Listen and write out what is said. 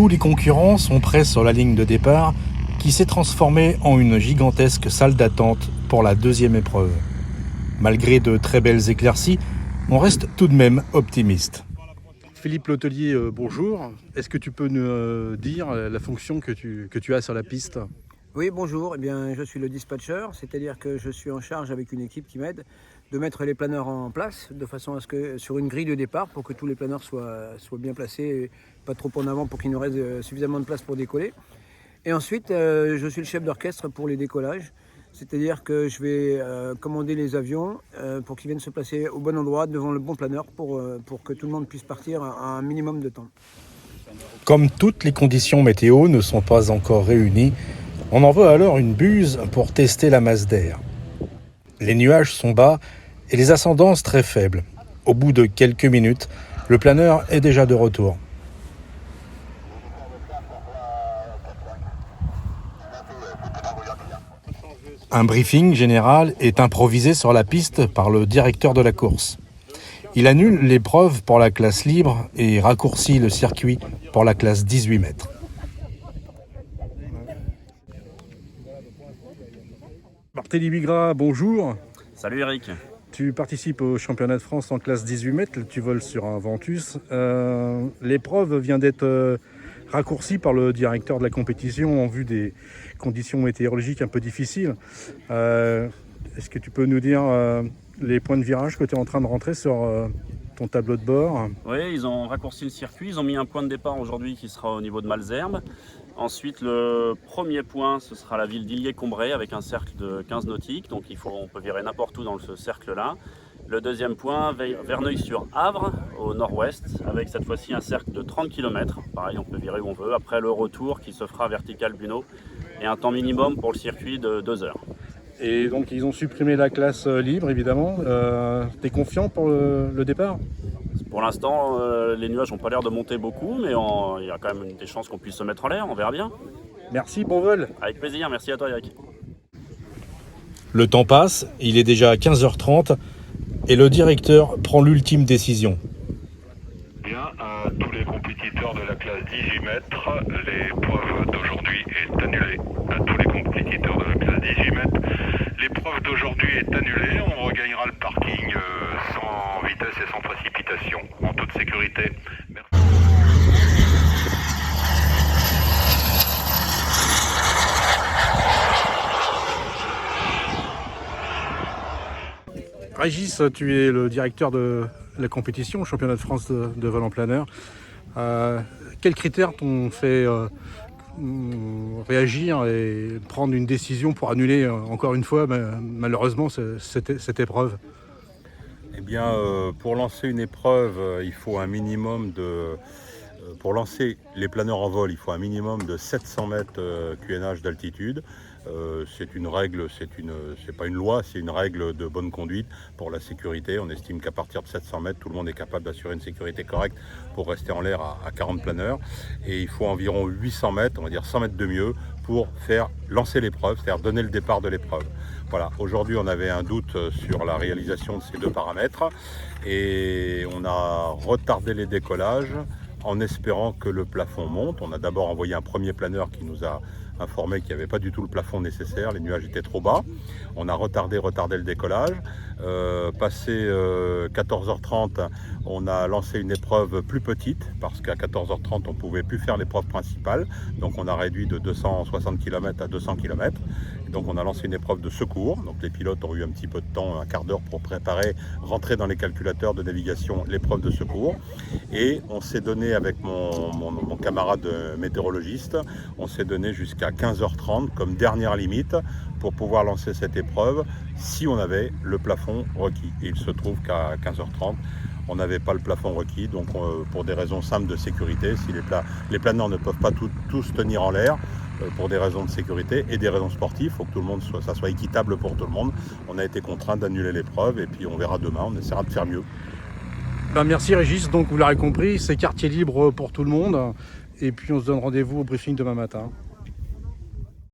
Tous les concurrents sont prêts sur la ligne de départ qui s'est transformée en une gigantesque salle d'attente pour la deuxième épreuve. Malgré de très belles éclaircies, on reste tout de même optimiste. Philippe Letellier, bonjour. Est-ce que tu peux nous dire la fonction que tu as sur la piste ? Oui, bonjour. Eh bien, je suis le dispatcher, c'est-à-dire que je suis en charge avec une équipe qui m'aide de mettre les planeurs en place de façon à ce que sur une grille de départ pour que tous les planeurs soient bien placés, et pas trop en avant pour qu'il nous reste suffisamment de place pour décoller. Et ensuite, je suis le chef d'orchestre pour les décollages, c'est-à-dire que je vais commander les avions pour qu'ils viennent se placer au bon endroit devant le bon planeur pour que tout le monde puisse partir à un minimum de temps. Comme toutes les conditions météo ne sont pas encore réunies, on envoie alors une buse pour tester la masse d'air. Les nuages sont bas et les ascendances très faibles. Au bout de quelques minutes, le planeur est déjà de retour. Un briefing général est improvisé sur la piste par le directeur de la course. Il annule l'épreuve pour la classe libre et raccourcit le circuit pour la classe 18 mètres. Barthélémy Gras, bonjour. Salut Eric. Tu participes au championnat de France en classe 18 mètres, tu voles sur un Ventus. L'épreuve vient d'être raccourcie par le directeur de la compétition en vue des conditions météorologiques un peu difficiles. Est-ce que tu peux nous dire les points de virage que tu es en train de rentrer sur ton tableau de bord ? Oui, ils ont raccourci le circuit, ils ont mis un point de départ aujourd'hui qui sera au niveau de Malesherbes. Ensuite, le premier point, ce sera la ville d'Illier-Combray avec un cercle de 15 nautiques, donc on peut virer n'importe où dans ce cercle-là. Le deuxième point, Verneuil-sur-Avre, au nord-ouest, avec cette fois-ci un cercle de 30 km. Pareil, on peut virer où on veut. Après le retour qui se fera vertical Bunot et un temps minimum pour le circuit de 2 heures. Et donc ils ont supprimé la classe libre, évidemment. T'es confiant pour le départ ? Pour l'instant, les nuages n'ont pas l'air de monter beaucoup, mais il y a quand même des chances qu'on puisse se mettre en l'air, on verra bien. Merci, bon vol. Avec plaisir, merci à toi Eric. Le temps passe, il est déjà 15h30 et le directeur prend l'ultime décision. Bien, à tous les compétiteurs de la classe 18 mètres, l'épreuve d'aujourd'hui est annulée. À tous les compétiteurs de la classe 18 mètres, l'épreuve d'aujourd'hui est annulée. On regagnera le parking sans vitesse et sans précipitation, en toute sécurité. Merci. Régis, tu es le directeur de la compétition au championnat de France de vol en planeur. Quels critères t'ont fait réagir et prendre une décision pour annuler encore une fois malheureusement cette épreuve ? Eh bien, pour lancer une épreuve, il faut un minimum de... Pour lancer les planeurs en vol, il faut un minimum de 700 mètres QNH d'altitude. C'est une règle, c'est pas une loi, c'est une règle de bonne conduite pour la sécurité. On estime qu'à partir de 700 mètres, tout le monde est capable d'assurer une sécurité correcte pour rester en l'air à 40 planeurs. Et il faut environ 800 mètres, on va dire 100 mètres de mieux, pour faire lancer l'épreuve, c'est-à-dire donner le départ de l'épreuve. Voilà, aujourd'hui on avait un doute sur la réalisation de ces deux paramètres et on a retardé les décollages en espérant que le plafond monte. On a d'abord envoyé un premier planeur qui nous a informé qu'il n'y avait pas du tout le plafond nécessaire, les nuages étaient trop bas. On a retardé le décollage. Passé 14h30, on a lancé une épreuve plus petite parce qu'à 14h30, on ne pouvait plus faire l'épreuve principale. Donc on a réduit de 260 km à 200 km. Et donc on a lancé une épreuve de secours. Donc les pilotes ont eu un petit peu de temps, un quart d'heure pour préparer, rentrer dans les calculateurs de navigation l'épreuve de secours. Et on s'est donné avec mon camarade météorologiste, on s'est donné jusqu'à 15h30 comme dernière limite pour pouvoir lancer cette épreuve si on avait le plafond requis. Et il se trouve qu'à 15h30, on n'avait pas le plafond requis, donc pour des raisons simples de sécurité, si les planeurs ne peuvent pas tous tenir en l'air, pour des raisons de sécurité et des raisons sportives, il faut que tout le monde ça soit équitable pour tout le monde. On a été contraint d'annuler l'épreuve et puis on verra demain, on essaiera de faire mieux. Merci Régis, donc vous l'aurez compris, c'est quartier libre pour tout le monde et puis on se donne rendez-vous au briefing demain matin.